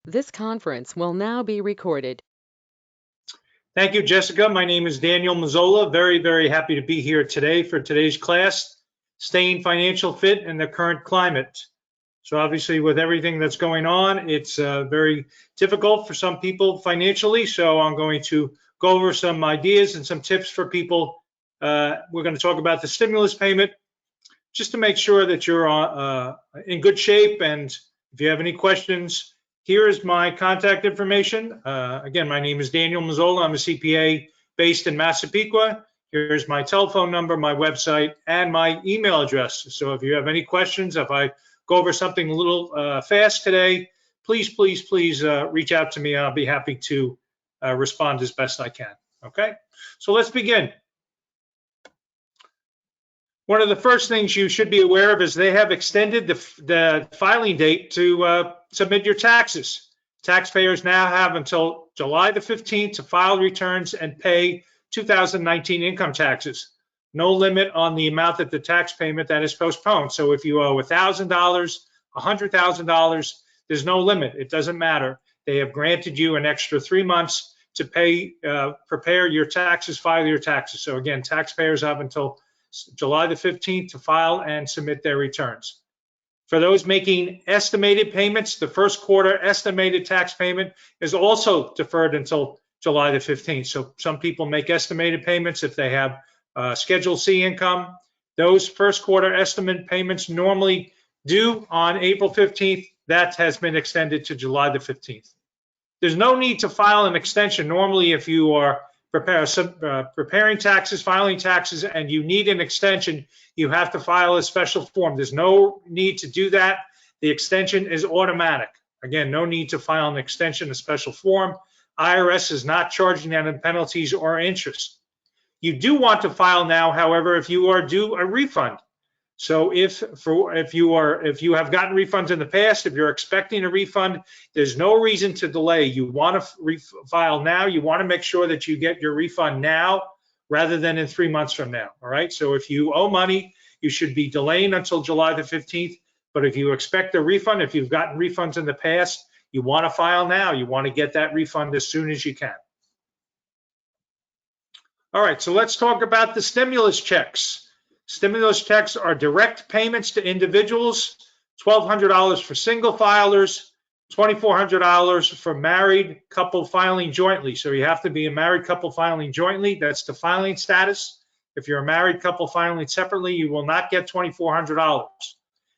This conference will now be recorded. Thank you, Jessica. My name is Daniel Mazzola. Very, very happy to be here today for today's class, Staying Financial Fit in the Current Climate. So obviously with everything that's going on, it's very difficult for some people financially. So I'm going to go over some ideas and some tips for people. We're going to talk about the stimulus payment just to make sure that you're in good shape. And if you have any questions, here is my contact information. Again, my name is Daniel Mazzola. I'm a CPA based in Massapequa. Here's my telephone number, my website, and my email address. So if you have any questions, if I go over something a little fast today, please reach out to me. I'll be happy to respond as best I can. Okay, so let's begin. One of the first things you should be aware of is they have extended the filing date to submit your taxes. Taxpayers now have until July the 15th to file returns and pay 2019 income taxes. No limit on the amount that the tax payment that is postponed. So if you owe $1,000, $100,000, there's no limit. It doesn't matter. They have granted you an extra 3 months to pay, prepare your taxes, file your taxes. So again, taxpayers have until July the 15th to file and submit their returns. For those making estimated payments, the first quarter estimated tax payment is also deferred until July the 15th. So some people make estimated payments if they have Schedule C income. Those first quarter estimate payments normally due on April 15th. That has been extended to July the 15th. There's no need to file an extension. Normally, if you are preparing taxes, filing taxes, and you need an extension, you have to file a special form. There's no need to do that. The extension is automatic. Again, no need to file an extension, a special form. IRS is not charging any penalties or interest. You do want to file now, however, if you are due a refund. So if you have gotten refunds in the past, if you're expecting a refund, there's no reason to delay. You want to file now. You want to make sure that you get your refund now rather than in 3 months from now. All right. So if you owe money, you should be delaying until July the 15th. But if you expect a refund, if you've gotten refunds in the past, you want to file now. You want to get that refund as soon as you can. All right. So let's talk about the stimulus checks. Stimulus checks are direct payments to individuals, $1,200 for single filers, $2,400 for married couple filing jointly. So you have to be a married couple filing jointly. That's the filing status. If you're a married couple filing separately, you will not get $2,400.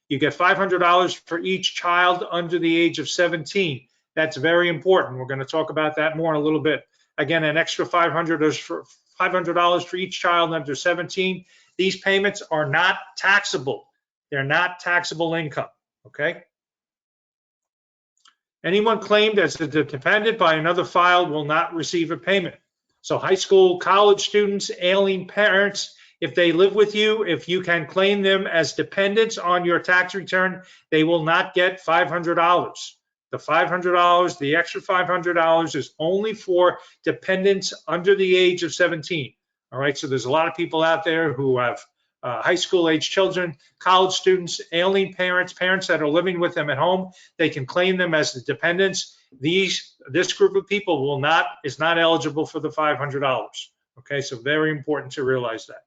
You get $500 for each child under the age of 17. That's very important. We're going to talk about that more in a little bit. Again, an extra $500 for each child under 17. These payments are not taxable. They're not taxable income, okay? Anyone claimed as a dependent by another file will not receive a payment. So high school, college students, ailing parents, if they live with you, if you can claim them as dependents on your tax return, they will not get $500. The $500, the extra $500 is only for dependents under the age of 17. All right, so there's a lot of people out there who have high school age children, college students, ailing parents, parents that are living with them at home. They can claim them as the dependents. This group of people is not eligible for the $500. Okay, so very important to realize that.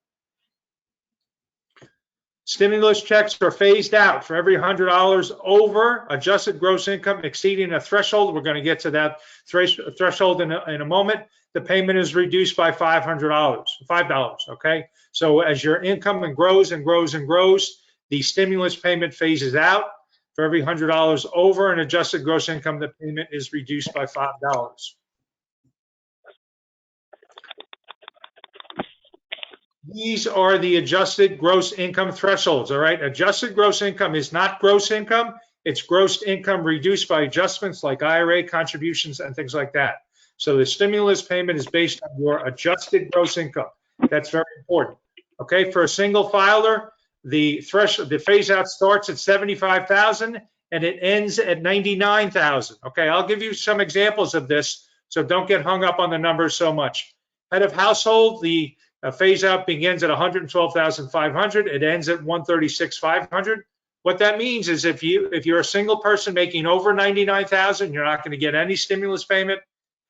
Stimulus checks are phased out for every $100 over adjusted gross income exceeding a threshold. We're going to get to that threshold in a moment. The payment is reduced by $500, okay? So as your income grows and grows and grows, the stimulus payment phases out. For every $100 over an adjusted gross income, the payment is reduced by $5. These are the adjusted gross income thresholds, all right? Adjusted gross income is not gross income. It's gross income reduced by adjustments like IRA contributions and things like that. So the stimulus payment is based on your adjusted gross income. That's very important. Okay, for a single filer, the phase out starts at $75,000 and it ends at $99,000. Okay, I'll give you some examples of this, so don't get hung up on the numbers so much. Head of household, the phase out begins at $112,500. It ends at $136,500. What that means is if you're a single person making over 99,000, you're not going to get any stimulus payment.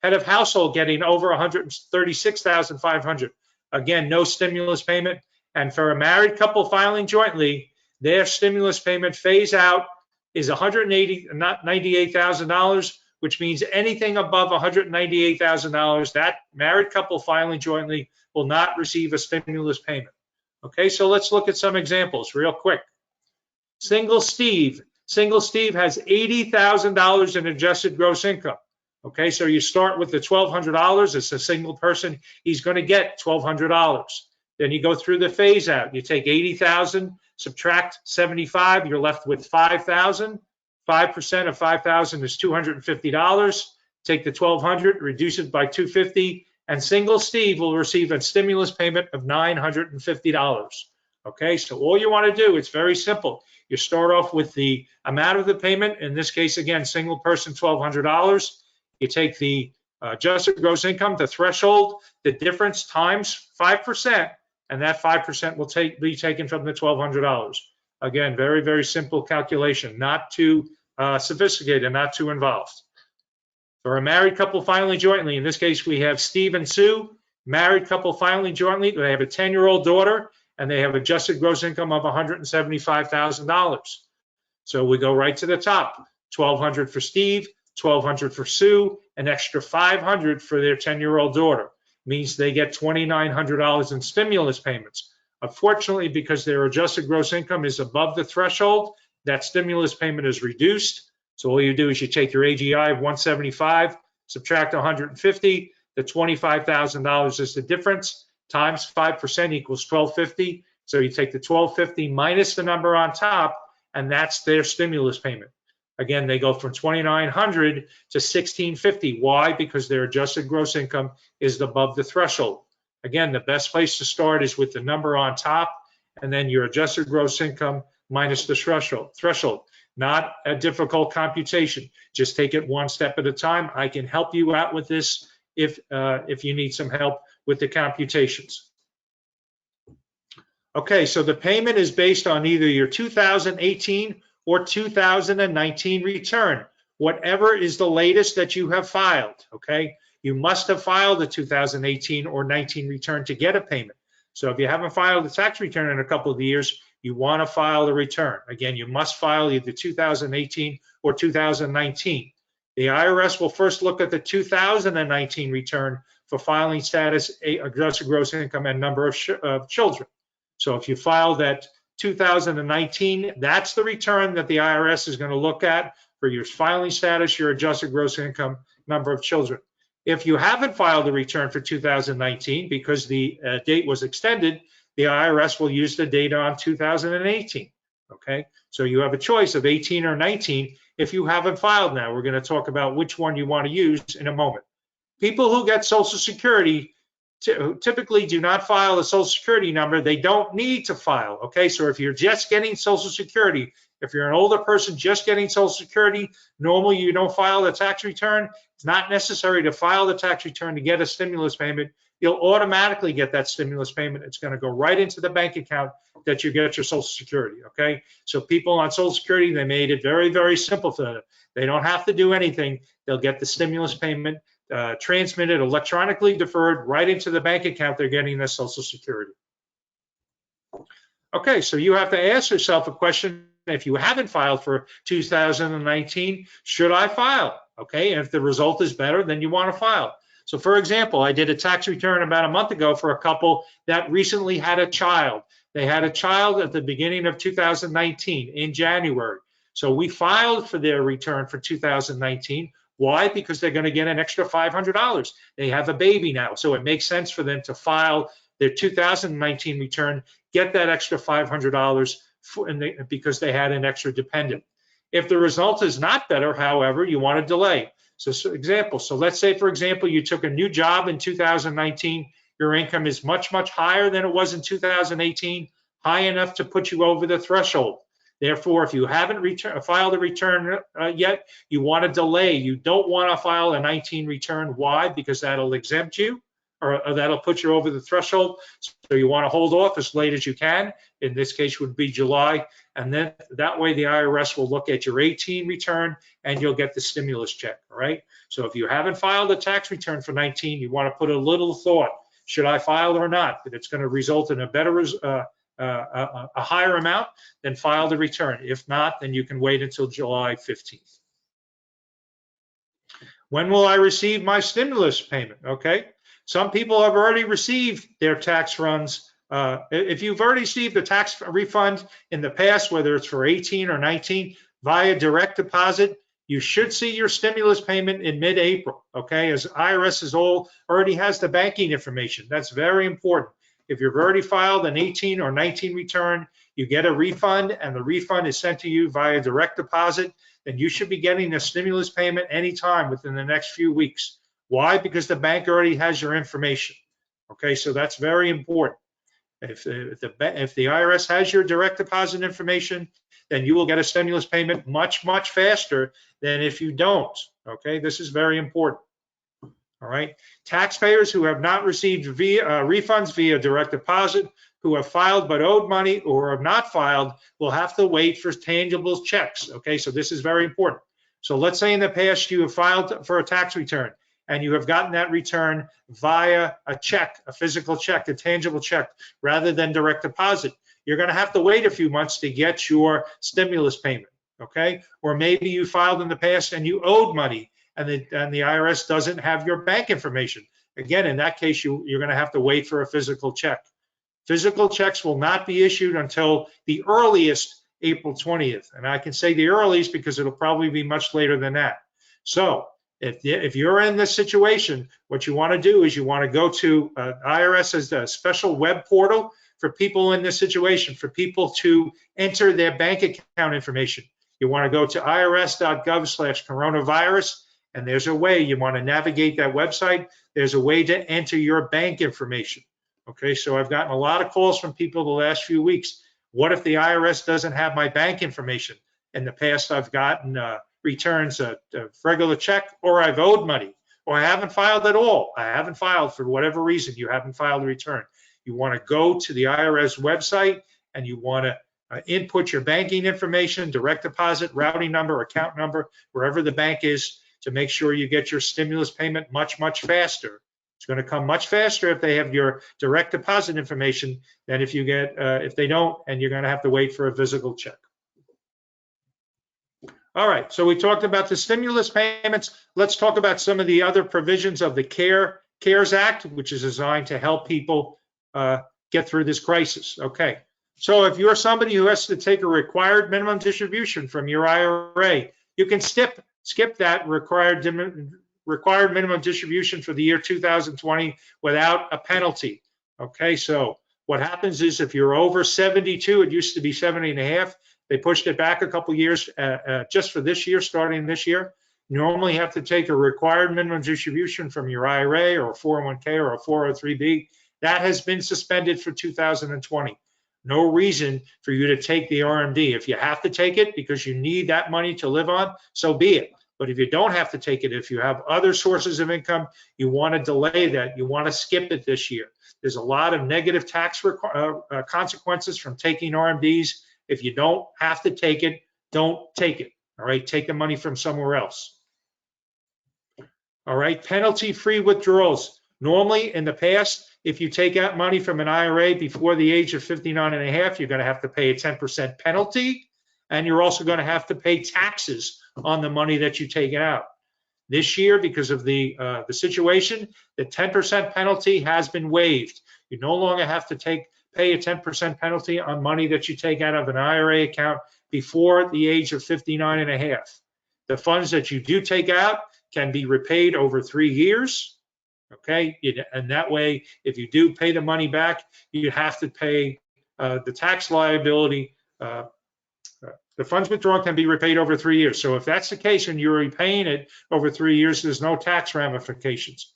Head of household getting over 136,500, again, no stimulus payment. And for a married couple filing jointly, their stimulus payment phase out is $198,000, which means anything above $198,000, that married couple filing jointly will not receive a stimulus payment. Okay, so let's look at some examples real quick. Single Steve has $80,000 in adjusted gross income. Okay, so you start with the $1,200. It's a single person. He's going to get $1,200. Then you go through the phase out. You take 80,000, subtract 75. You're left with 5,000. 5% of 5,000 is $250. Take the 1,200, reduce it by 250, and single Steve will receive a stimulus payment of $950. Okay, so all you want to do, it's very simple. You start off with the amount of the payment. In this case, again, single person, $1,200. You take the adjusted gross income, the threshold, the difference times 5%, and that 5% will be taken from the $1,200. Again, very, very simple calculation, not too sophisticated, not too involved. For a married couple filing jointly, in this case, we have Steve and Sue, married couple filing jointly. They have a 10-year-old daughter, and they have adjusted gross income of $175,000. So we go right to the top, $1,200 for Steve, $1,200 for Sue, an extra $500 for their 10-year-old daughter. Means they get $2,900 in stimulus payments. Unfortunately, because their adjusted gross income is above the threshold, that stimulus payment is reduced. So all you do is you take your AGI of 175, subtract 150, the $25,000 is the difference, times 5% equals 1,250. So you take the 1,250 minus the number on top, and that's their stimulus payment. Again, they go from 2,900 to 1,650. Why? Because their adjusted gross income is above the threshold. Again, the best place to start is with the number on top, and then your adjusted gross income minus the threshold. Not a difficult computation. Just take it one step at a time. I can help you out with this if you need some help with the computations. Okay, so the payment is based on either your 2018 or 2019 return, whatever is the latest that you have filed, okay? You must have filed a 2018 or 19 return to get a payment. So if you haven't filed a tax return in a couple of years, you want to file the return. Again, you must file either 2018 or 2019. The IRS will first look at the 2019 return for filing status, adjusted gross income, and number of children. So if you file that 2019, that's the return that the IRS is going to look at for your filing status, your adjusted gross income, number of children. If you haven't filed a return for 2019 because the date was extended, the IRS will use the data on 2018, okay? So you have a choice of 18 or 19 if you haven't filed now. We're going to talk about which one you want to use in a moment. People who get Social Security typically do not file a Social Security number. They don't need to file, okay? So if you're just getting Social Security, if you're an older person just getting Social Security, normally you don't file the tax return. It's not necessary to file the tax return to get a stimulus payment. You'll automatically get that stimulus payment. It's going to go right into the bank account that you get your Social Security, okay? So people on Social Security, they made it very, very simple for them. They don't have to do anything. They'll get the stimulus payment transmitted, electronically deferred right into the bank account they're getting their Social Security. Okay, so you have to ask yourself a question. If you haven't filed for 2019, should I file? Okay, and if the result is better, then you want to file. So for example, I did a tax return about a month ago for a couple that recently had a child. They had a child at the beginning of 2019 in January. So we filed for their return for 2019. Why? Because they're going to get an extra $500. They have a baby now, so it makes sense for them to file their 2019 return, get that extra $500 because they had an extra dependent. If the result is not better, however, you want to delay. So let's say, for example, you took a new job in 2019. Your income is much, much higher than it was in 2018, high enough to put you over the threshold. Therefore, if you haven't filed a return yet, you want to delay. You don't want to file a 19 return. Why? Because that'll exempt you. or that'll put you over the threshold. So you want to hold off as late as you can. In this case would be July. And then that way the IRS will look at your 18 return and you'll get the stimulus check, all right? So if you haven't filed a tax return for 19, you want to put a little thought, should I file or not? If it's going to result in a better, a higher amount, then file the return. If not, then you can wait until July 15th. When will I receive my stimulus payment? Okay. Some people have already received their tax runs. If you've already received a tax refund in the past, whether it's for 18 or 19, via direct deposit, you should see your stimulus payment in mid-April, okay? As IRS already has the banking information. That's very important. If you've already filed an 18 or 19 return, you get a refund, and the refund is sent to you via direct deposit, then you should be getting a stimulus payment anytime within the next few weeks. Why? Because the bank already has your information. Okay, so that's very important. If the IRS has your direct deposit information, then you will get a stimulus payment much, much faster than if you don't. Okay, this is very important. All right, taxpayers who have not received refunds via direct deposit, who have filed but owed money, or have not filed, will have to wait for tangible checks. Okay, so this is very important. So let's say in the past you have filed for a tax return and you have gotten that return via a check, a physical check, a tangible check, rather than direct deposit. You're going to have to wait a few months to get your stimulus payment, okay? Or maybe you filed in the past and you owed money and the IRS doesn't have your bank information. Again, in that case, you're going to have to wait for a physical check. Physical checks will not be issued until the earliest April 20th. And I can say the earliest because it'll probably be much later than that. So if you're in this situation, what you want to do is you want to go to IRS as a special web portal for people in this situation, for people to enter their bank account information. You want to go to irs.gov/coronavirus, and there's a way you want to navigate that website. There's a way to enter your bank information. Okay, so I've gotten a lot of calls from people the last few weeks. What if the IRS doesn't have my bank information? In the past, I've gotten returns a regular check, or I've owed money, or I haven't filed at all. I haven't filed for whatever reason. You haven't filed a return. You want to go to the IRS website and you want to input your banking information, direct deposit, routing number, account number, wherever the bank is, to make sure you get your stimulus payment much, much faster. It's going to come much faster if they have your direct deposit information than if you get if they don't, and you're going to have to wait for a physical check. All right, so we talked about the stimulus payments. Let's talk about some of the other provisions of the CARES Act, which is designed to help people get through this crisis. Okay, so if you're somebody who has to take a required minimum distribution from your IRA, you can skip that required minimum distribution for the year 2020 without a penalty. Okay, so what happens is if you're over 72, it used to be 70 and a half. They pushed it back a couple years just for this year, starting this year. You normally have to take a required minimum distribution from your IRA or a 401k or a 403b. That has been suspended for 2020. No reason for you to take the RMD. If you have to take it because you need that money to live on, so be it. But if you don't have to take it, if you have other sources of income, you want to delay that. You want to skip it this year. There's a lot of negative tax consequences from taking RMDs. If you don't have to take it, don't take it. All right, take the money from somewhere else. All right, penalty-free withdrawals. Normally, in the past, if you take out money from an IRA before the age of 59 and a half, you're going to have to pay a 10% penalty, and you're also going to have to pay taxes on the money that you take out. This year, because of the situation, the 10% penalty has been waived. You no longer have to pay a 10% penalty on money that you take out of an IRA account before the age of 59 and a half. The funds that you do take out can be repaid over 3 years. Okay, and that way, if you do pay the money back, you have to pay the tax liability. The funds withdrawn can be repaid over 3 years. So if that's the case and you're repaying it over 3 years, there's no tax ramifications.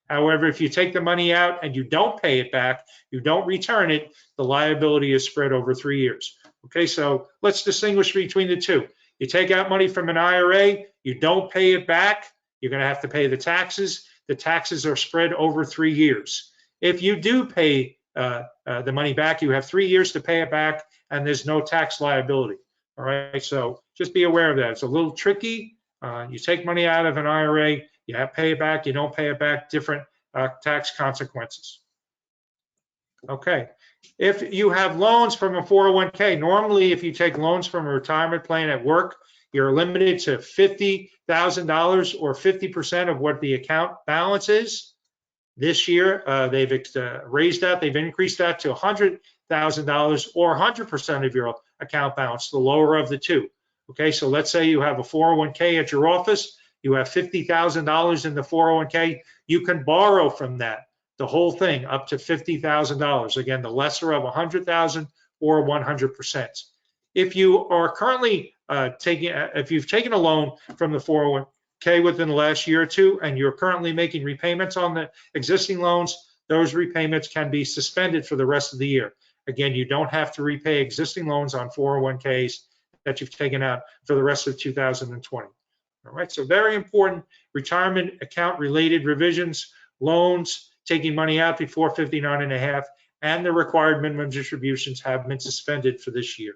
However, if you take the money out and you don't pay it back, you don't return it, the liability is spread over 3 years. Okay, so let's distinguish between the two. You take out money from an IRA, you don't pay it back, you're going to have to pay the taxes. the taxes are spread over 3 years. If you do pay the money back, you have 3 years to pay it back, and there's no tax liability. All right, so just be aware of that. It's a little tricky. You take money out of an IRA, you have to pay it back, you don't pay it back, different tax consequences. Okay, if you have loans from a 401k, normally if you take loans from a retirement plan at work, you're limited to $50,000 or 50% of what the account balance is. This year, they've raised that, they've increased that to $100,000 or 100% of your account balance, the lower of the two. Okay, so let's say you have a 401k at your office, you have $50,000 in the 401k, you can borrow from that, the whole thing, up to $50,000. Again, the lesser of 100,000 or 100%. If you are currently if you've taken a loan from the 401k within the last year or two, and you're currently making repayments on the existing loans, those repayments can be suspended for the rest of the year. Again, you don't have to repay existing loans on 401ks that you've taken out for the rest of 2020. All right, so very important retirement account related revisions, loans, taking money out before 59 and a half, and the required minimum distributions have been suspended for this year.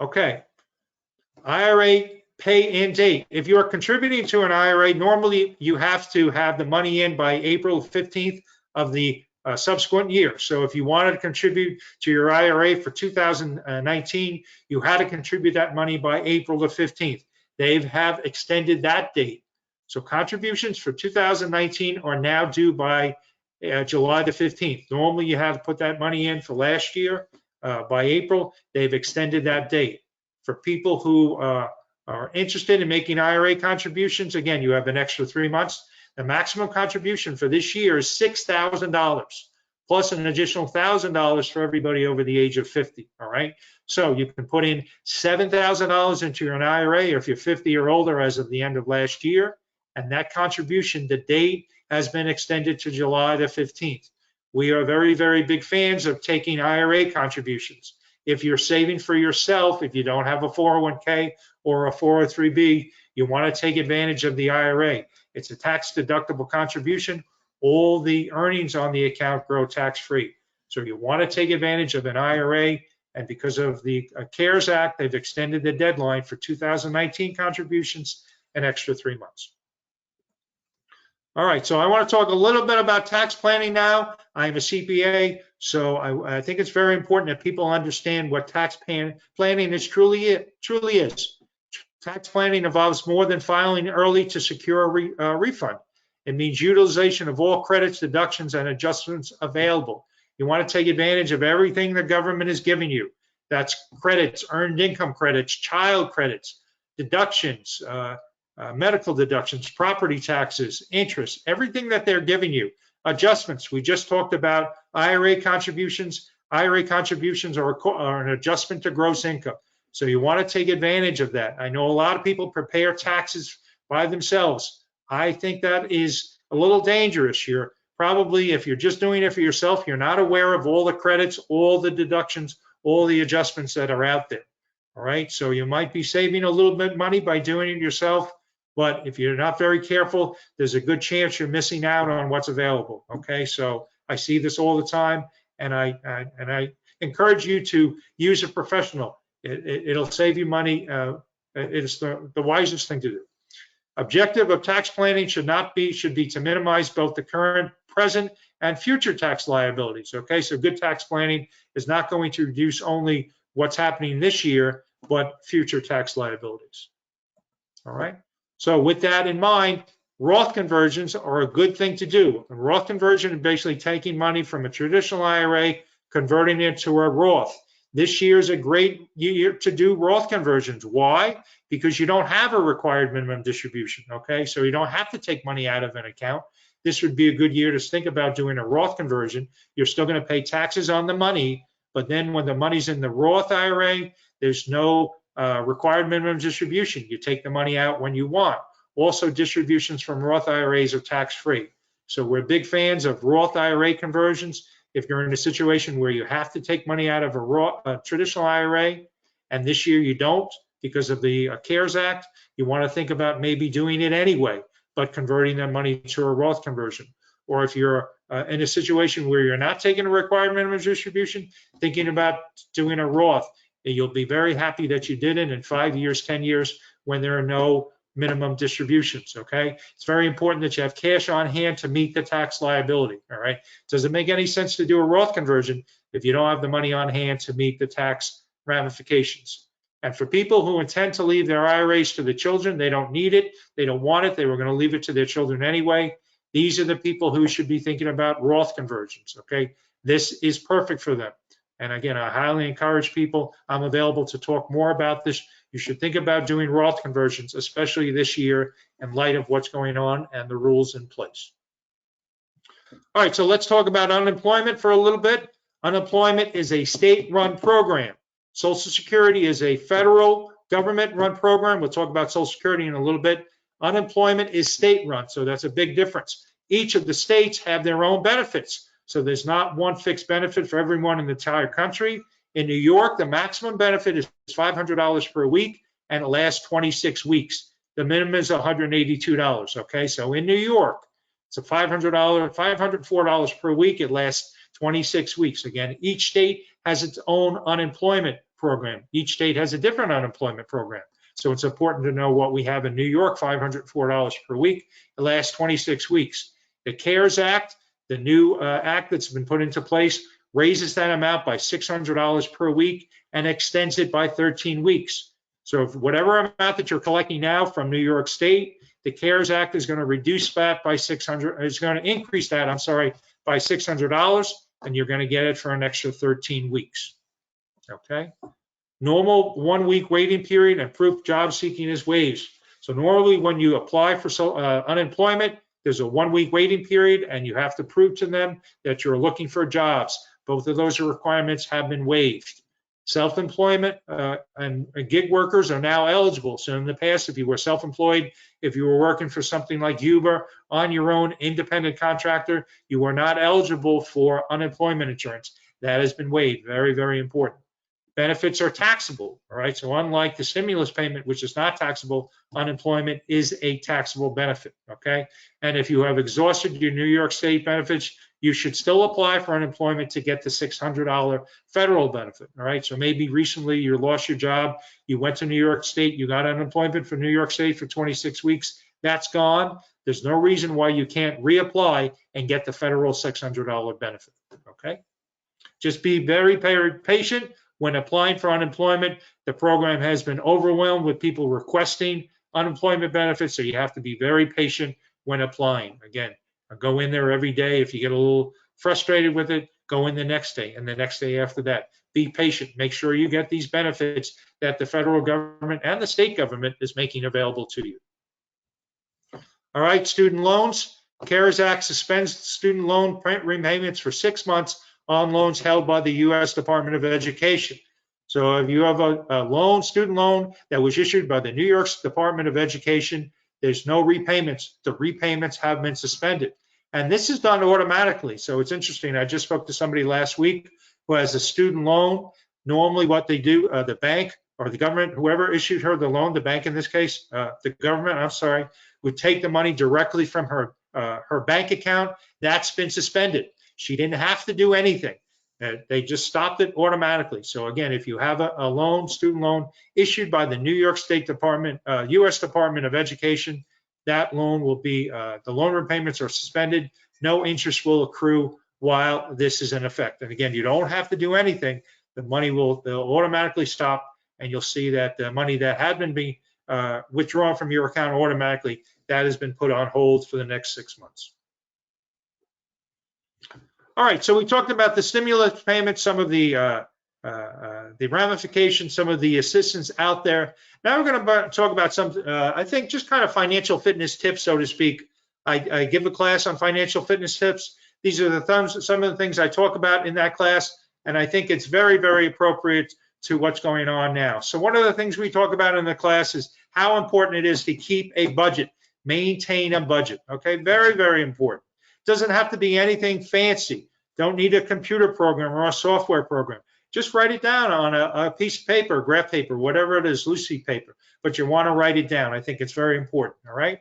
Okay, IRA pay-in date. If you're contributing to an IRA, normally you have to have the money in by April 15th of the subsequent year. So if you wanted to contribute to your IRA for 2019, you had to contribute that money by April the 15th. They have extended that date. So contributions for 2019 are now due by July the 15th. Normally you have to put that money in for last year by April. They've extended that date. For people who are interested in making IRA contributions, again, you have an extra 3 months. The maximum contribution for this year is $6,000, plus an additional $1,000 for everybody over the age of 50, all right? So you can put in $7,000 into your IRA if you're 50 or older as of the end of last year, and that contribution, the date has been extended to July the 15th. We are very, very big fans of taking IRA contributions. If you're saving for yourself, if you don't have a 401k or a 403b, you want to take advantage of the IRA. It's a tax-deductible contribution. All the earnings on the account grow tax-free. So you want to take advantage of an IRA, and because of the CARES Act, they've extended the deadline for 2019 contributions an extra 3 months. All right, so I want to talk a little bit about tax planning now. I'm a CPA, so I think it's very important that people understand what tax planning is truly is. Tax planning involves more than filing early to secure a refund. It means utilization of all credits, deductions, and adjustments available. You want to take advantage of everything the government is giving you. That's credits, earned income credits, child credits, deductions, medical deductions, property taxes, interest, everything that they're giving you. Adjustments, we just talked about IRA contributions. IRA contributions are an adjustment to gross income. So you want to take advantage of that. I know a lot of people prepare taxes by themselves. I think that is a little dangerous. You're probably, if you're just doing it for yourself, you're not aware of all the credits, all the deductions, all the adjustments that are out there. All right, so you might be saving a little bit of money by doing it yourself, but if you're not very careful, there's a good chance you're missing out on what's available. Okay, so I see this all the time, and I encourage you to use a professional. It'll save you money. It's the wisest thing to do. Objective of tax planning should be to minimize both the current, present, and future tax liabilities. Okay, so good tax planning is not going to reduce only what's happening this year, but future tax liabilities. All right. So with that in mind, Roth conversions are a good thing to do. A Roth conversion is basically taking money from a traditional IRA, converting it to a Roth. This year is a great year to do Roth conversions. Why? Because you don't have a required minimum distribution, okay? So you don't have to take money out of an account. This would be a good year to think about doing a Roth conversion. You're still going to pay taxes on the money, but then when the money's in the Roth IRA, there's no required minimum distribution. You take the money out when you want. Also, distributions from Roth IRAs are tax-free. So we're big fans of Roth IRA conversions. If you're in a situation where you have to take money out of a traditional IRA, and this year you don't because of the CARES Act, you want to think about maybe doing it anyway. but converting that money to a Roth conversion. Or if you're in a situation where you're not taking a required minimum distribution, thinking about doing a Roth, you'll be very happy that you did it in 5 years, 10 years, when there are no minimum distributions, okay? It's very important that you have cash on hand to meet the tax liability, all right? Does it make any sense to do a Roth conversion if you don't have the money on hand to meet the tax ramifications? And for people who intend to leave their IRAs to the children, they don't need it, they don't want it, they were going to leave it to their children anyway. These are the people who should be thinking about Roth conversions, okay? This is perfect for them. And again, I highly encourage people, I'm available to talk more about this. You should think about doing Roth conversions, especially this year in light of what's going on and the rules in place. All right, so let's talk about unemployment for a little bit. Unemployment is a state-run program. Social Security is a federal government-run program. We'll talk about Social Security in a little bit. Unemployment is state-run, so that's a big difference. Each of the states have their own benefits. So there's not one fixed benefit for everyone in the entire country. In New York, the maximum benefit is $500 per week, and it lasts 26 weeks. The minimum is $182, okay? So in New York, it's a $504 per week. It lasts 26 weeks. Again, each state has its own unemployment program. Each state has a different unemployment program. So it's important to know what we have in New York, $504 per week. It lasts 26 weeks. The CARES Act, the new act that's been put into place, raises that amount by $600 per week and extends it by 13 weeks. So if whatever amount that you're collecting now from New York State, the CARES Act is going to reduce that by increase that, by $600, and you're going to get it for an extra 13 weeks. Okay? Normal 1 week waiting period and proof job seeking is waived. So normally when you apply for unemployment, there's a 1 week waiting period and you have to prove to them that you're looking for jobs. Both of those requirements have been waived. Self-employment and gig workers are now eligible. So in the past, if you were self-employed, if you were working for something like Uber, on your own independent contractor, you were not eligible for unemployment insurance. That has been waived. Very, very important. Benefits are taxable, all right? So unlike the stimulus payment, which is not taxable, unemployment is a taxable benefit, okay? And if you have exhausted your New York State benefits, you should still apply for unemployment to get the $600 federal benefit, all right? So maybe recently you lost your job, you went to New York State, you got unemployment for New York State for 26 weeks, that's gone. There's no reason why you can't reapply and get the federal $600 benefit, okay? Just be very patient. When applying for unemployment, the program has been overwhelmed with people requesting unemployment benefits, so you have to be very patient when applying. Again, go in there every day. If you get a little frustrated with it, go in the next day and the next day after that. Be patient. Make sure you get these benefits that the federal government and the state government is making available to you. All right, student loans. CARES Act suspends student loan repayments for 6 months on loans held by the U.S. Department of Education. So if you have a student loan that was issued by the New York Department of Education, there's no repayments. The repayments have been suspended. And this is done automatically. So it's interesting. I just spoke to somebody last week who has a student loan. Normally what they do, the bank or the government, whoever issued her the loan, the bank in this case, the government, would take the money directly from her bank account. That's been suspended. She didn't have to do anything. They just stopped it automatically. So again, if you have a loan, student loan issued by the New York State Department, U.S. Department of Education, that loan will be, the loan repayments are suspended. No interest will accrue while this is in effect. And again, you don't have to do anything. The money will automatically stop, and you'll see that the money that had been withdrawn from your account automatically, that has been put on hold for the next 6 months. All right, so we talked about the stimulus payments, some of the ramifications, some of the assistance out there. Now we're going to talk about some, I think, just kind of financial fitness tips, so to speak. I give a class on financial fitness tips. These are some of the things I talk about in that class, and I think it's very, very appropriate to what's going on now. So one of the things we talk about in the class is how important it is to keep a budget, maintain a budget, okay? Very, very important. Doesn't have to be anything fancy. Don't need a computer program or a software program. Just write it down on a piece of paper, graph paper, whatever it is, loose leaf paper. But you want to write it down. I think it's very important, all right?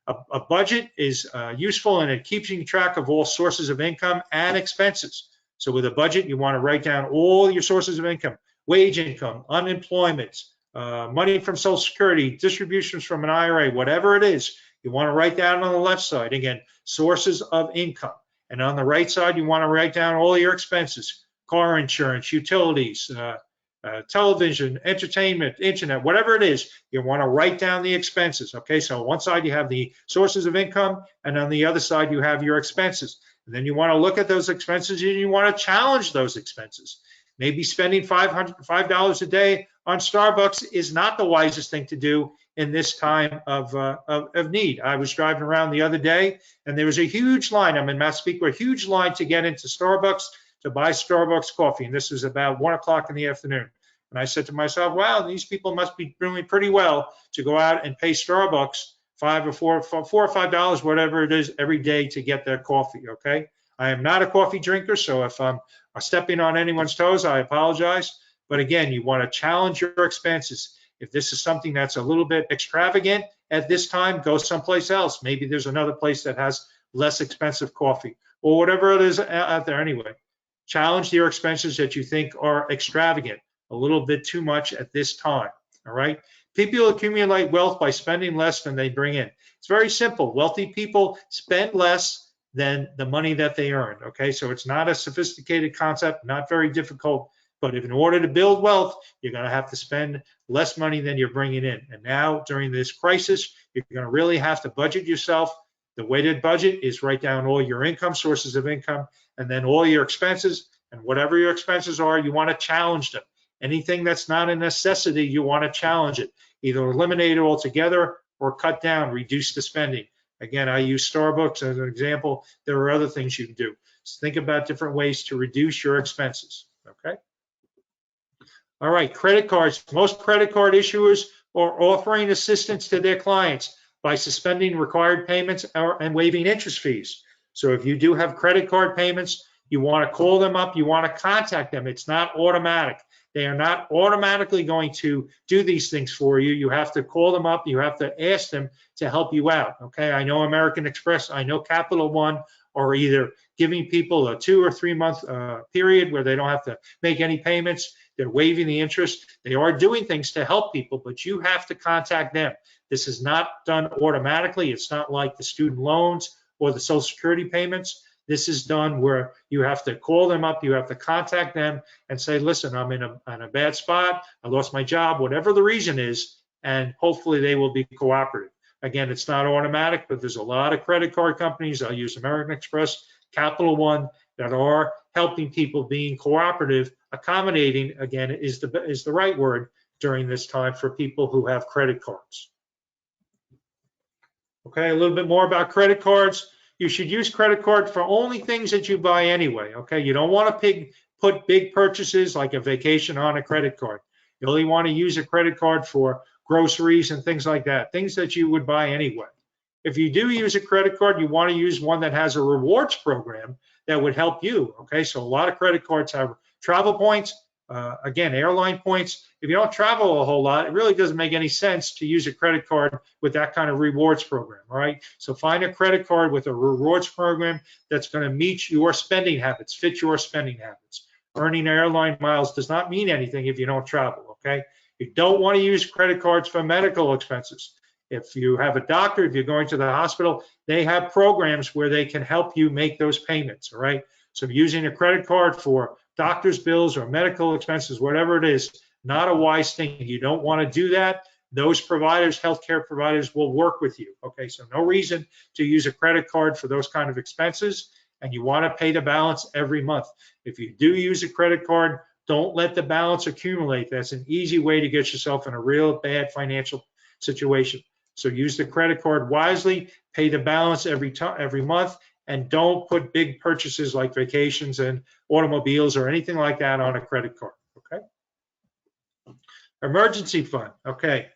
A budget is useful, and it keeps you track of all sources of income and expenses. So with a budget, you want to write down all your sources of income: wage income, unemployment, money from Social Security, distributions from an IRA, whatever it is. You want to write down on the left side, again, sources of income. And on the right side, you want to write down all your expenses: car insurance, utilities, television, entertainment, internet, whatever it is. You want to write down the expenses. Okay, so on one side you have the sources of income, and on the other side you have your expenses. And then you want to look at those expenses, and you want to challenge those expenses. Maybe spending $5 a day on Starbucks is not the wisest thing to do in this time of need. I was driving around the other day, and there was a huge line. I'm in Massapequa, a huge line to get into Starbucks to buy Starbucks coffee. And this was about 1 o'clock in the afternoon. And I said to myself, wow, these people must be doing pretty well to go out and pay Starbucks $4 or $5, whatever it is, every day to get their coffee. Okay. I am not a coffee drinker, so if I'm stepping on anyone's toes, I apologize. But again, you want to challenge your expenses. If this is something that's a little bit extravagant at this time, go someplace else. Maybe there's another place that has less expensive coffee, or whatever it is out there anyway. Challenge your expenses that you think are extravagant, a little bit too much at this time. All right. People accumulate wealth by spending less than they bring in. It's very simple. Wealthy people spend less than the money that they earn. Okay, so it's not a sophisticated concept, not very difficult, but if in order to build wealth, you're going to have to spend less money than you're bringing in. And now during this crisis, you're going to really have to budget yourself. The weighted budget is write down all your income, sources of income, and then all your expenses. And whatever your expenses are, you want to challenge them. Anything that's not a necessity, you want to challenge it. Either eliminate it altogether or cut down, reduce the spending. Again, I use Starbucks as an example. There are other things you can do. So think about different ways to reduce your expenses, okay? All right, credit cards. Most credit card issuers are offering assistance to their clients by suspending required payments and waiving interest fees. So if you do have credit card payments, you want to call them up, you want to contact them. It's not automatic. They are not automatically going to do these things for you. You have to call them up. You have to ask them to help you out. Okay, I know American Express, I know Capital One are either giving people a 2 or 3 month period where they don't have to make any payments. They're waiving the interest. They are doing things to help people, but you have to contact them. This is not done automatically. It's not like the student loans or the Social Security payments. This is done where you have to call them up, you have to contact them and say, listen, I'm in a bad spot, I lost my job, whatever the reason is, and hopefully they will be cooperative. Again, it's not automatic, but there's a lot of credit card companies, I'll use American Express, Capital One, that are helping people, being cooperative, accommodating, again, is the right word during this time for people who have credit cards. Okay, a little bit more about credit cards. You should use credit card for only things that you buy anyway, okay? You don't want to put big purchases like a vacation on a credit card. You only want to use a credit card for groceries and things like that, things that you would buy anyway. If you do use a credit card, you want to use one that has a rewards program that would help you, okay? So a lot of credit cards have travel points, again, airline points. If you don't travel a whole lot, it really doesn't make any sense to use a credit card with that kind of rewards program, all right? So find a credit card with a rewards program that's going to meet your spending habits, fit your spending habits. Earning airline miles does not mean anything if you don't travel, okay? You don't want to use credit cards for medical expenses. If you have a doctor, if you're going to the hospital, they have programs where they can help you make those payments, all right? So using a credit card for doctor's bills or medical expenses, whatever it is, not a wise thing. You don't want to do that. Those providers, healthcare providers, will work with you. Okay, so no reason to use a credit card for those kind of expenses, and you want to pay the balance every month. If you do use a credit card, don't let the balance accumulate. That's an easy way to get yourself in a real bad financial situation. So use the credit card wisely, pay the balance every month, and don't put big purchases like vacations and automobiles or anything like that on a credit card, okay? Emergency fund, okay.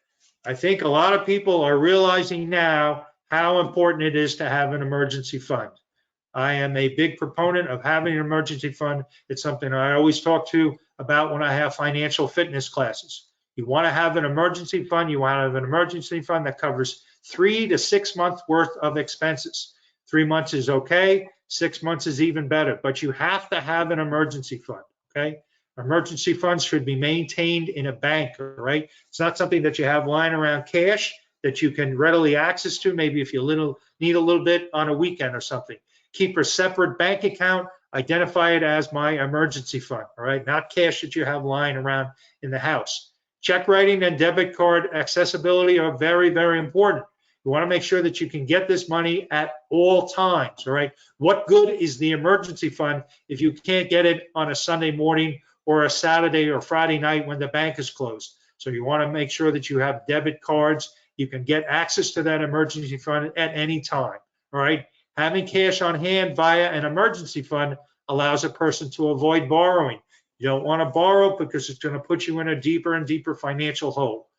I think a lot of people are realizing now how important it is to have an emergency fund. I am a big proponent of having an emergency fund. It's something I always talk to about when I have financial fitness classes. You want to have an emergency fund. You want to have an emergency fund that covers 3 to 6 months worth of expenses. 3 months is okay, 6 months is even better, but you have to have an emergency fund, okay? Emergency funds should be maintained in a bank, all right? It's not something that you have lying around cash that you can readily access to, maybe if you need a little bit on a weekend or something. Keep a separate bank account, identify it as my emergency fund, all right? Not cash that you have lying around in the house. Check writing and debit card accessibility are very, very important. You want to make sure that you can get this money at all times, all right? What good is the emergency fund if you can't get it on a Sunday morning or a Saturday or Friday night when the bank is closed? So you want to make sure that you have debit cards. You can get access to that emergency fund at any time, all right? Having cash on hand via an emergency fund allows a person to avoid borrowing. You don't want to borrow because it's going to put you in a deeper and deeper financial hole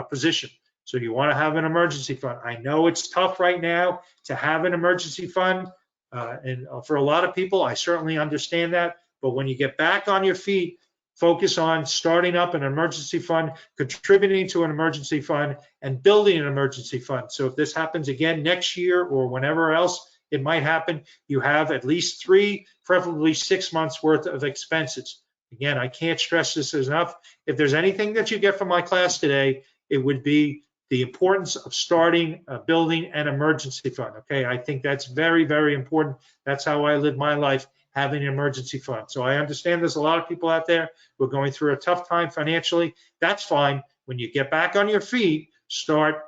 position. So you want to have an emergency fund. I know it's tough right now to have an emergency fund, and for a lot of people, I certainly understand that. But when you get back on your feet, focus on starting up an emergency fund, contributing to an emergency fund, and building an emergency fund. So if this happens again next year or whenever else it might happen, you have at least 3, preferably 6 months worth of expenses. Again, I can't stress this enough. If there's anything that you get from my class today, it would be the importance of starting, building an emergency fund. Okay, I think that's very, very important. That's how I live my life, having an emergency fund. So I understand there's a lot of people out there who are going through a tough time financially. That's fine. When you get back on your feet, start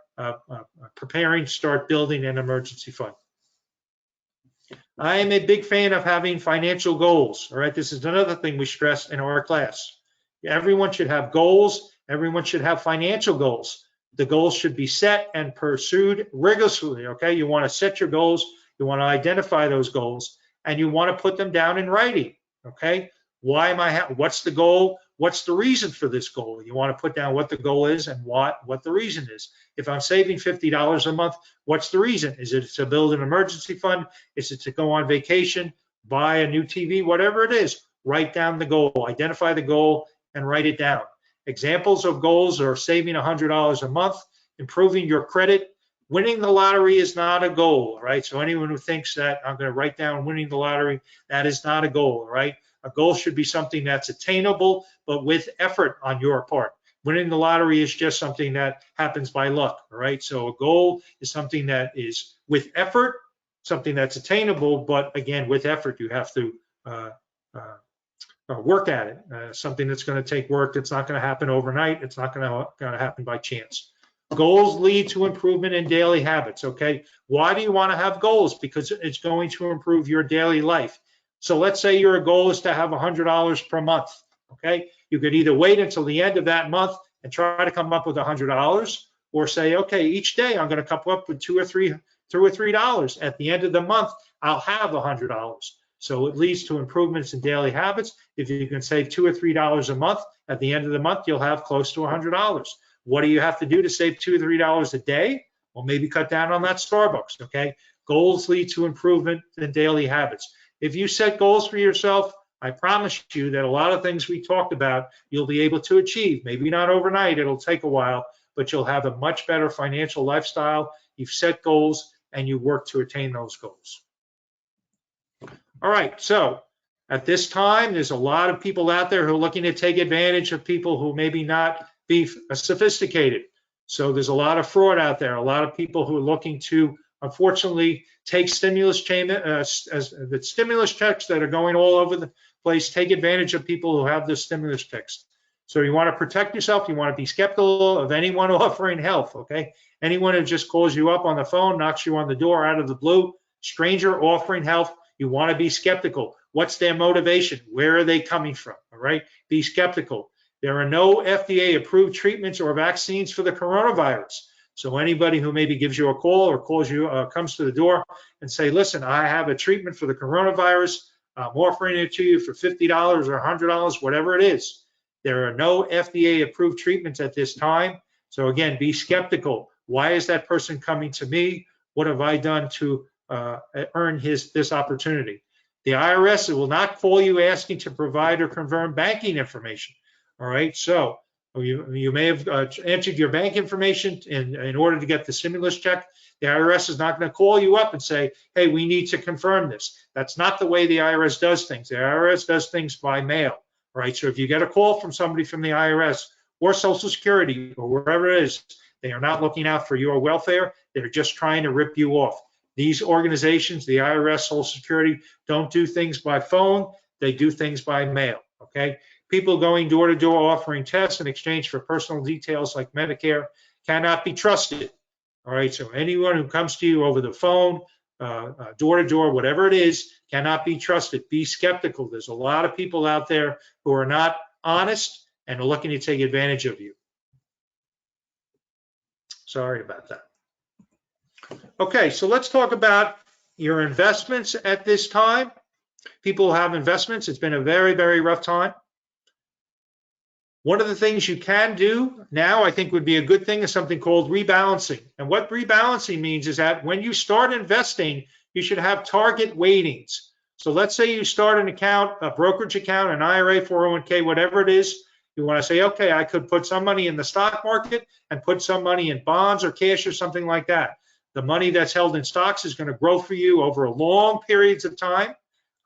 preparing, start building an emergency fund. I am a big fan of having financial goals. All right, this is another thing we stress in our class. Everyone should have goals. Everyone should have financial goals. The goals should be set and pursued rigorously. Okay, you want to set your goals. You want to identify those goals, and you want to put them down in writing. Okay, why am I? What's the goal? What's the reason for this goal? You want to put down what the goal is and what the reason is. If I'm saving $50 a month, what's the reason? Is it to build an emergency fund? Is it to go on vacation, buy a new TV, whatever it is? Write down the goal, identify the goal, and write it down. Examples of goals are saving $100 a month, improving your credit. Winning the lottery is not a goal, right? So anyone who thinks that I'm going to write down winning the lottery, that is not a goal, right? A goal should be something that's attainable, but with effort on your part. Winning the lottery is just something that happens by luck, right? So a goal is something that is with effort, something that's attainable, but again, with effort, you have to work at it. Something that's going to take work. It's not going to happen overnight. It's not going to happen by chance. Goals lead to improvement in daily habits, okay? Why do you want to have goals? Because it's going to improve your daily life. So let's say your goal is to have $100 per month, okay? You could either wait until the end of that month and try to come up with $100, or say, okay, each day I'm going to come up with $2 or $3. At the end of the month, I'll have $100. So it leads to improvements in daily habits. If you can save $2 or $3 a month, at the end of the month, you'll have close to $100. What do you have to do to save $2 or $3 a day? Well, maybe cut down on that Starbucks, okay? Goals lead to improvement in daily habits. If you set goals for yourself, I promise you that a lot of things we talked about, you'll be able to achieve. Maybe not overnight, it'll take a while, but you'll have a much better financial lifestyle. You've set goals and you work to attain those goals. All right, so at this time, there's a lot of people out there who are looking to take advantage of people who maybe not be sophisticated. So there's a lot of fraud out there, a lot of people who are looking to, unfortunately, take stimulus the stimulus checks that are going all over the place, take advantage of people who have the stimulus checks. So you want to protect yourself. You want to be skeptical of anyone offering help, okay? Anyone who just calls you up on the phone, knocks you on the door out of the blue, stranger offering help, you want to be skeptical. What's their motivation? Where are they coming from, all right? Be skeptical. There are no FDA-approved treatments or vaccines for the coronavirus. So anybody who maybe gives you a call or calls you, comes to the door and say, listen, I have a treatment for the coronavirus. I'm offering it to you for $50 or $100, whatever it is. There are no FDA-approved treatments at this time. So again, be skeptical. Why is that person coming to me? What have I done to earn this opportunity? The IRS will not call you asking to provide or confirm banking information. All right, so or you may have entered your bank information in order to get the stimulus check. The IRS is not going to call you up and say, hey, we need to confirm this. That's not the way the IRS does things. The IRS does things by mail, right? So if you get a call from somebody from the IRS or Social Security or wherever it is, they are not looking out for your welfare. They're just trying to rip you off. These organizations, the IRS, Social Security, don't do things by phone. They do things by mail, okay? People going door to door offering tests in exchange for personal details like Medicare cannot be trusted. All right, so anyone who comes to you over the phone, door to door, whatever it is, cannot be trusted. Be skeptical. There's a lot of people out there who are not honest and are looking to take advantage of you. Sorry about that. Okay, so let's talk about your investments at this time. People who have investments, it's been a very, very rough time. One of the things you can do now, I think would be a good thing, is something called rebalancing. And what rebalancing means is that when you start investing, you should have target weightings. So let's say you start an account, a brokerage account, an IRA, 401k, whatever it is. You want to say, okay, I could put some money in the stock market and put some money in bonds or cash or something like that. The money that's held in stocks is going to grow for you over long periods of time.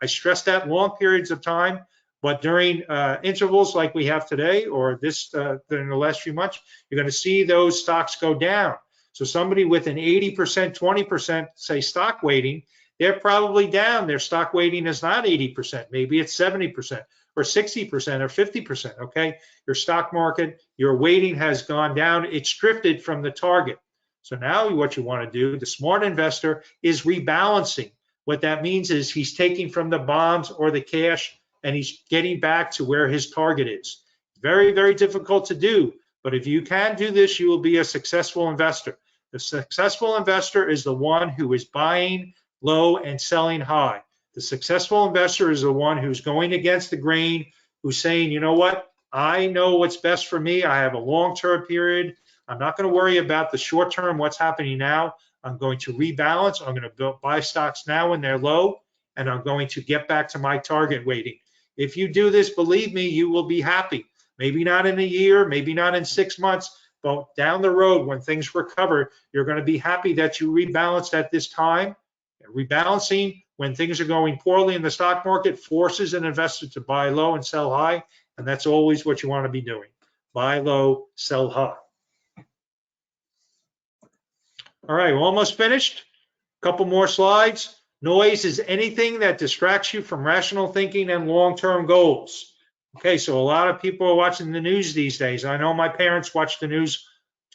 I stress that, long periods of time. But during intervals like we have today, or this during the last few months, you're going to see those stocks go down. So somebody with an 80%, 20%, say, stock weighting, they're probably down. Their stock weighting is not 80%. Maybe it's 70% or 60% or 50%, okay? Your stock market, your weighting has gone down. It's drifted from the target. So now what you want to do, the smart investor, is rebalancing. What that means is he's taking from the bonds or the cash and he's getting back to where his target is. Very, very difficult to do, but if you can do this, you will be a successful investor. The successful investor is the one who is buying low and selling high. The successful investor is the one who's going against the grain, who's saying, you know what, I know what's best for me. I have a long-term period. I'm not going to worry about the short term, what's happening now. I'm going to rebalance. I'm going to buy stocks now when they're low, and I'm going to get back to my target weighting. If you do this, believe me, you will be happy. Maybe not in a year, maybe not in 6 months, but down the road when things recover, you're going to be happy that you rebalanced at this time. Rebalancing when things are going poorly in the stock market forces an investor to buy low and sell high, and that's always what you want to be doing. Buy low, sell high. All right, we're almost finished. A couple more slides. Noise is anything that distracts you from rational thinking and long-term goals. Okay, so a lot of people are watching the news these days. I know my parents watch the news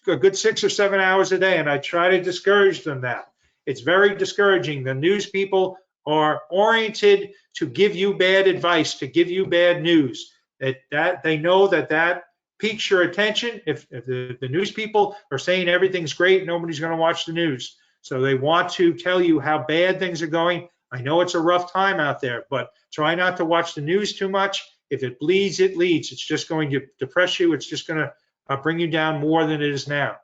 a good 6 or 7 hours a day, and I try to discourage them that. It's very discouraging. The news people are oriented to give you bad advice, to give you bad news. That they know that piques your attention. If the news people are saying everything's great, nobody's going to watch the news. So they want to tell you how bad things are going. I know it's a rough time out there, but try not to watch the news too much. If it bleeds, it leads. It's just going to depress you. It's just going to bring you down more than it is now.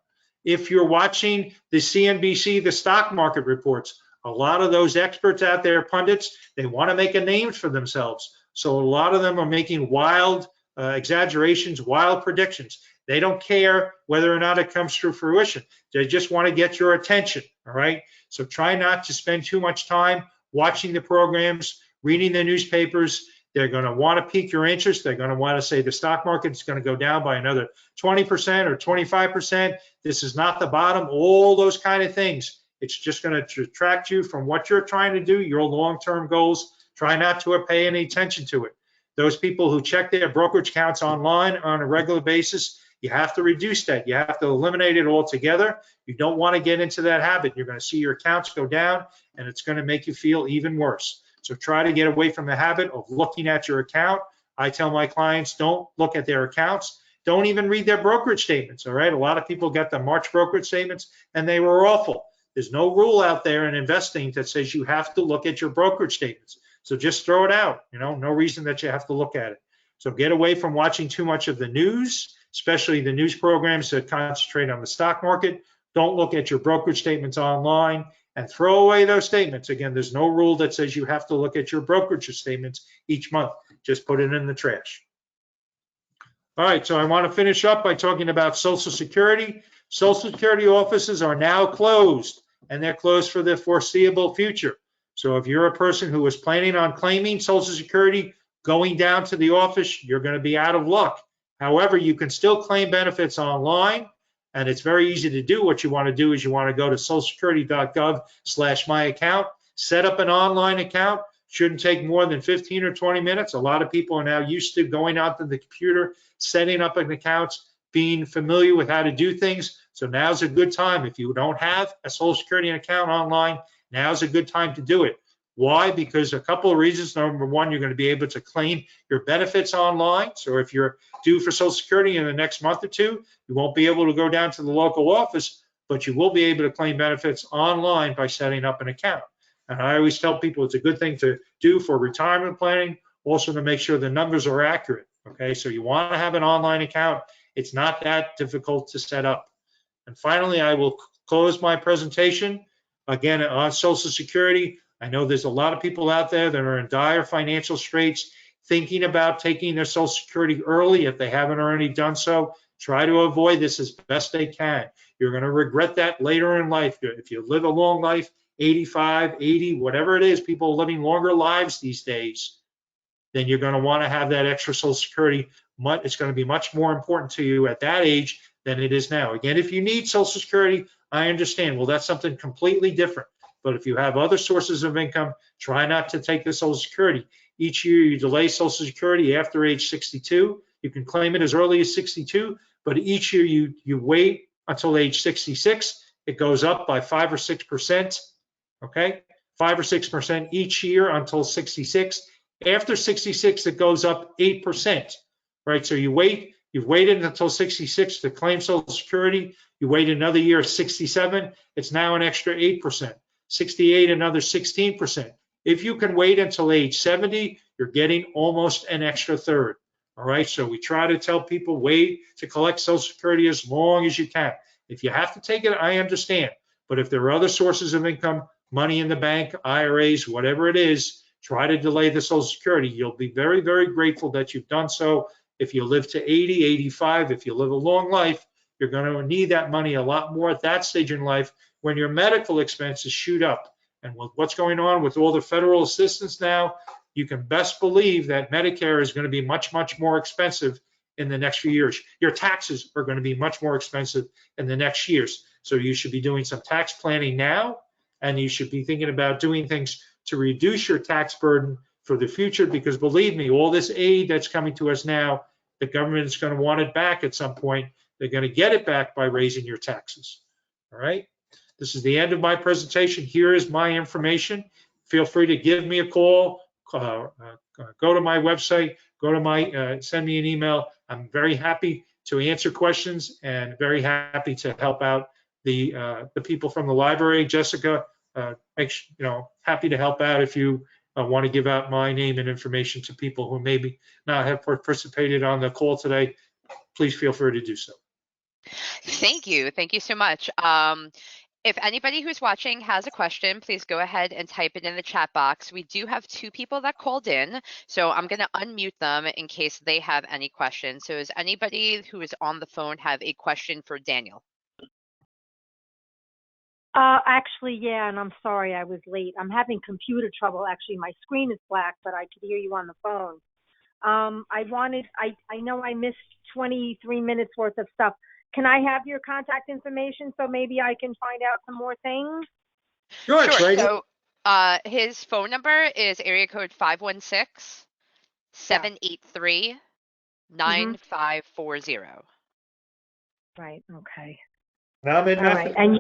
If you're watching the CNBC, the stock market reports, a lot of those experts out there, pundits, they want to make a name for themselves. So a lot of them are making wild exaggerations, wild predictions. They don't care whether or not it comes to fruition. They just want to get your attention, all right? So try not to spend too much time watching the programs, reading the newspapers. They're going to want to pique your interest. They're going to want to say the stock market is going to go down by another 20% or 25%. This is not the bottom, all those kind of things. It's just going to detract you from what you're trying to do, your long-term goals. Try not to pay any attention to it. Those people who check their brokerage accounts online on a regular basis, you have to reduce that. You have to eliminate it altogether. You don't want to get into that habit. You're going to see your accounts go down, and it's going to make you feel even worse. So try to get away from the habit of looking at your account. I tell my clients, don't look at their accounts. Don't even read their brokerage statements, all right? A lot of people get the March brokerage statements, and they were awful. There's no rule out there in investing that says you have to look at your brokerage statements. So just throw it out, no reason that you have to look at it. So get away from watching too much of the news, especially the news programs that concentrate on the stock market. Don't look at your brokerage statements online and throw away those statements. Again, there's no rule that says you have to look at your brokerage statements each month. Just put it in the trash. All right, so I want to finish up by talking about Social Security. Social Security offices are now closed, and they're closed for the foreseeable future. So if you're a person who was planning on claiming Social Security, going down to the office, you're going to be out of luck. However, you can still claim benefits online, and it's very easy to do. What you want to do is you want to go to socialsecurity.gov/myaccount, set up an online account. Shouldn't take more than 15 or 20 minutes. A lot of people are now used to going onto the computer, setting up an account, being familiar with how to do things. So now's a good time. If you don't have a Social Security account online, now's a good time to do it. Why? Because a couple of reasons. Number one, you're going to be able to claim your benefits online. So if you're due for Social Security in the next month or two, you won't be able to go down to the local office, but you will be able to claim benefits online by setting up an account. And I always tell people it's a good thing to do for retirement planning, also to make sure the numbers are accurate. Okay, so you want to have an online account. It's not that difficult to set up. And finally, I will close my presentation again on Social Security. I know there's a lot of people out there that are in dire financial straits, thinking about taking their Social Security early if they haven't already done so. Try to avoid this as best they can. You're going to regret that later in life. If you live a long life, 85, 80, whatever it is, people are living longer lives these days, then you're going to want to have that extra Social Security. It's going to be much more important to you at that age than it is now. Again, if you need Social Security, I understand. Well, that's something completely different. But if you have other sources of income, try not to take the Social Security. Each year you delay Social Security after age 62. You can claim it as early as 62, but each year you wait until age 66. It goes up by 5 or 6%. Okay, 5 or 6% each year until 66. After 66, it goes up 8%, right? So you've waited until 66 to claim Social Security. You wait another year, 67, it's now an extra 8%. 68, another 16%. If you can wait until age 70, you're getting almost an extra third. All right, so we try to tell people wait to collect Social Security as long as you can. If you have to take it, I understand. But if there are other sources of income, money in the bank, IRAs, whatever it is, try to delay the Social Security. You'll be very, very grateful that you've done so. If you live to 80, 85, if you live a long life, you're going to need that money a lot more at that stage in life when your medical expenses shoot up. And with what's going on with all the federal assistance now, you can best believe that Medicare is going to be much, much more expensive in the next few years. Your taxes are going to be much more expensive in the next years. So you should be doing some tax planning now, and you should be thinking about doing things to reduce your tax burden for the future, because believe me, all this aid that's coming to us now, the government is going to want it back at some point. They're going to get it back by raising your taxes. All right. This is the end of my presentation. Here is my information. Feel free to give me a call, go to my website, send me an email. I'm very happy to answer questions and very happy to help out the people from the library. Jessica, happy to help out if you want to give out my name and information to people who maybe not have participated on the call today. Please feel free to do so. Thank you. Thank you so much. If anybody who's watching has a question, please go ahead and type it in the chat box. We do have 2 people that called in, so I'm going to unmute them in case they have any questions. So does anybody who is on the phone have a question for Daniel? Actually, yeah, and I'm sorry I was late. I'm having computer trouble. Actually, my screen is black, but I could hear you on the phone. I know I missed 23 minutes worth of stuff. Can I have your contact information so maybe I can find out some more things? Sure. So his phone number is area code 516-783-9540. Right, okay. Now I'm in right. And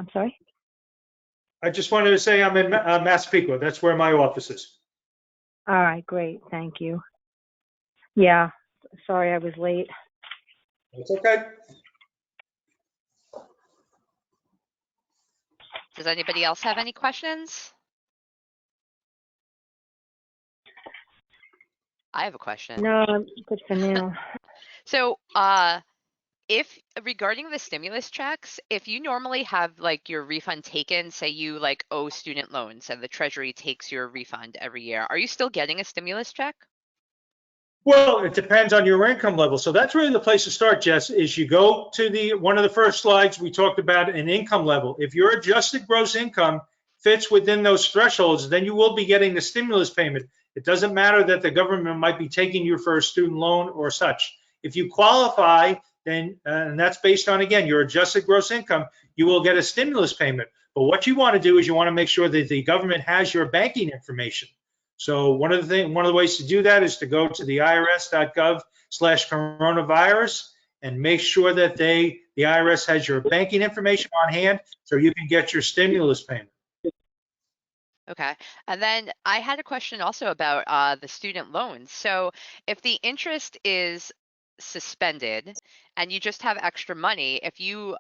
I'm sorry? I just wanted to say I'm in Massapequa. That's where my office is. All right, great. Thank you. Yeah, sorry I was late. That's okay. Does anybody else have any questions? I have a question. No, good for now. So if regarding the stimulus checks, if you normally have like your refund taken, say you like owe student loans and the Treasury takes your refund every year, are you still getting a stimulus check? Well, it depends on your income level. So that's really the place to start, Jess, is you go to one of the first slides we talked about an income level. If your adjusted gross income fits within those thresholds, then you will be getting the stimulus payment. It doesn't matter that the government might be taking you for a student loan or such. If you qualify, then, and that's based on, again, your adjusted gross income, you will get a stimulus payment. But what you want to do is you want to make sure that the government has your banking information. So one of the ways to do that is to go to the irs.gov/coronavirus and make sure that the IRS has your banking information on hand so you can get your stimulus payment. Okay. And then I had a question also about the student loans. So if the interest is suspended and you just have extra money, if you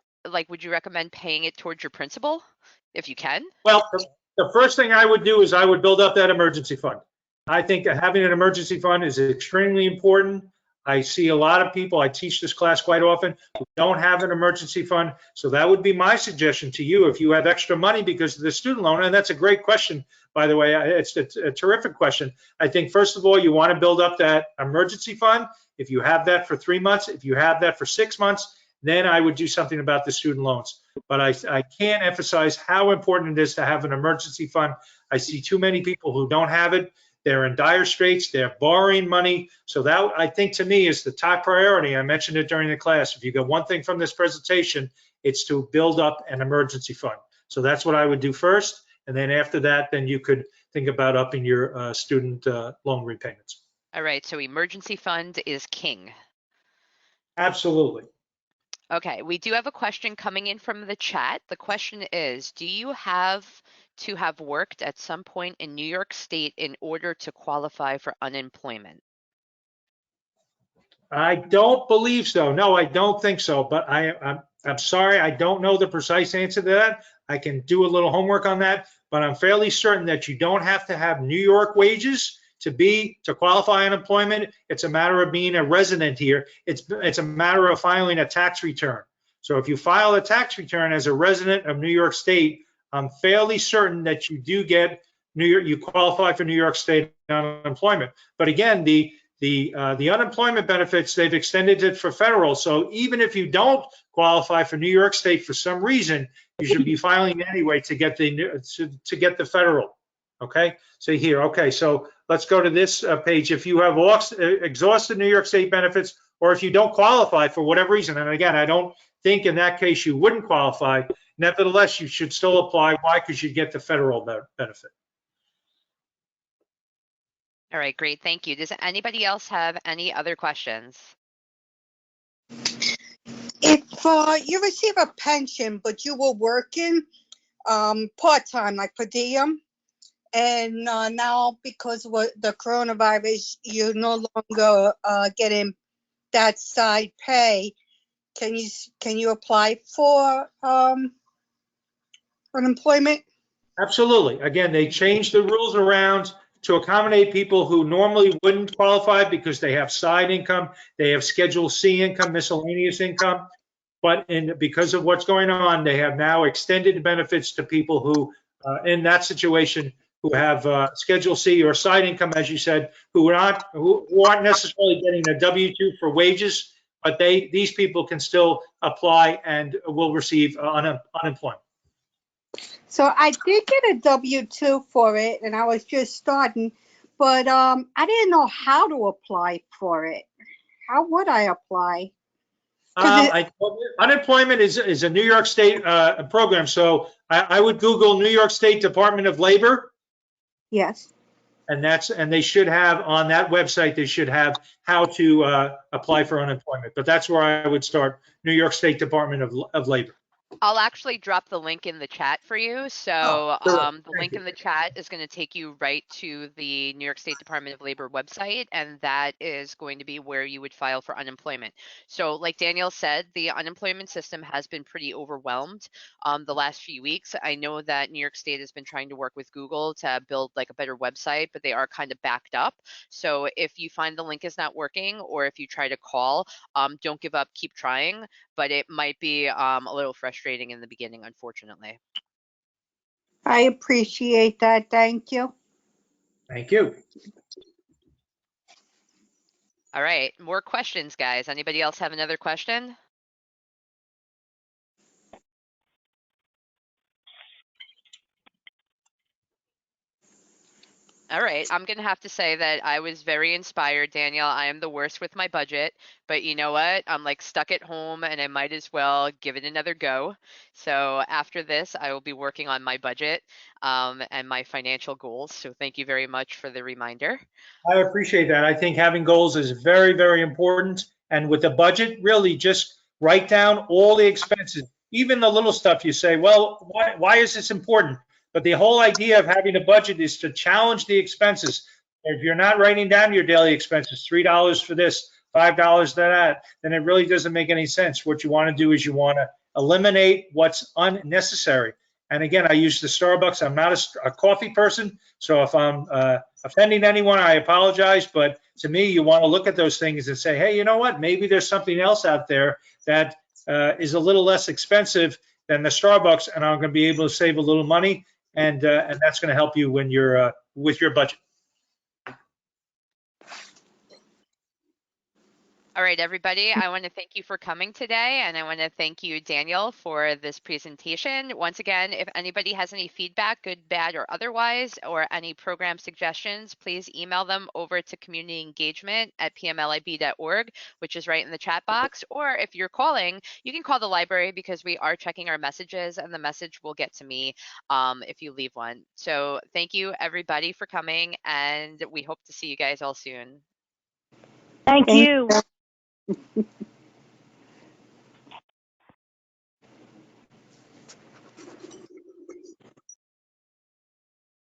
would you recommend paying it towards your principal if you can? Well, the first thing I would do is I would build up that emergency fund. I think that having an emergency fund is extremely important. I see a lot of people, I teach this class quite often, who don't have an emergency fund. So that would be my suggestion to you if you have extra money because of the student loan. And that's a great question, by the way. It's a terrific question. I think, first of all, you want to build up that emergency fund. If you have that for 3 months, if you have that for 6 months, then I would do something about the student loans. But I can't emphasize how important it is to have an emergency fund. I see too many people who don't have it. They're in dire straits. They're borrowing money. So that, I think, to me, is the top priority. I mentioned it during the class. If you get one thing from this presentation, it's to build up an emergency fund. So that's what I would do first. And then after that, then you could think about upping your student loan repayments. All right. So emergency fund is king. Absolutely. Okay, we do have a question coming in from the chat. The question is, do you have to have worked at some point in New York State in order to qualify for unemployment? I don't believe so. No, I don't think so. But I'm sorry, I don't know the precise answer to that. I can do a little homework on that, but I'm fairly certain that you don't have to have New York wages to qualify unemployment. It's a matter of being a resident here. It's a matter of filing a tax return. So if you file a tax return as a resident of New York State, I'm fairly certain that you do get you qualify for New York State unemployment. But again, the unemployment benefits, they've extended it for federal. So even if you don't qualify for New York State for some reason, you should be filing anyway to get the federal. Okay, so here, okay, so let's go to this page. If you have exhausted New York State benefits, or if you don't qualify for whatever reason, and again, I don't think in that case you wouldn't qualify, nevertheless, you should still apply. Why? Because you get the federal benefit. All right, great, thank you. Does anybody else have any other questions? If you receive a pension, but you were working part-time, like per diem, and now because of the coronavirus, you're no longer getting that side pay, can you apply for unemployment? Absolutely. Again, they changed the rules around to accommodate people who normally wouldn't qualify because they have side income, they have Schedule C income, miscellaneous income. But because of what's going on, they have now extended benefits to people who, in that situation, who have Schedule C or side income, as you said, who aren't necessarily getting a W-2 for wages, but these people can still apply and will receive unemployment. So I did get a W-2 for it, and I was just starting, but I didn't know how to apply for it. How would I apply? Unemployment is a New York State program, so I would Google New York State Department of Labor. Yes. And they should have on that website, they should have how to apply for unemployment. But that's where I would start, New York State Department of Labor. I'll actually drop the link in the chat for you. So the link in the chat is going to take you right to the New York State Department of Labor website, and that is going to be where you would file for unemployment. So like Daniel said, the unemployment system has been pretty overwhelmed the last few weeks. I know that New York State has been trying to work with Google to build like a better website, but they are kind of backed up. So if you find the link is not working, or if you try to call, don't give up, keep trying, but it might be a little frustrating in the beginning, unfortunately. I appreciate that. Thank you. Thank you. All right, more questions, guys. Anybody else have another question? All right, I'm gonna have to say that I was very inspired, Daniel. I am the worst with my budget, but you know what? I'm like stuck at home and I might as well give it another go. So after this, I will be working on my budget and my financial goals. So thank you very much for the reminder. I appreciate that. I think having goals is very, very important. And with the budget, really just write down all the expenses, even the little stuff you say, well, why is this important? But the whole idea of having a budget is to challenge the expenses. If you're not writing down your daily expenses, $3 for this, $5 for that, then it really doesn't make any sense. What you want to do is you want to eliminate what's unnecessary. And again, I use the Starbucks. I'm not a coffee person, so if I'm offending anyone, I apologize. But to me, you want to look at those things and say, hey, you know what? Maybe there's something else out there that is a little less expensive than the Starbucks, and I'm going to be able to save a little money, and that's going to help you when you're with your budget. All right, everybody, I want to thank you for coming today, and I want to thank you, Daniel, for this presentation. Once again, if anybody has any feedback, good, bad, or otherwise, or any program suggestions, please email them over to communityengagement@pmlib.org, which is right in the chat box. Or if you're calling, you can call the library because we are checking our messages, and the message will get to me if you leave one. So thank you, everybody, for coming, and we hope to see you guys all soon. Thank you.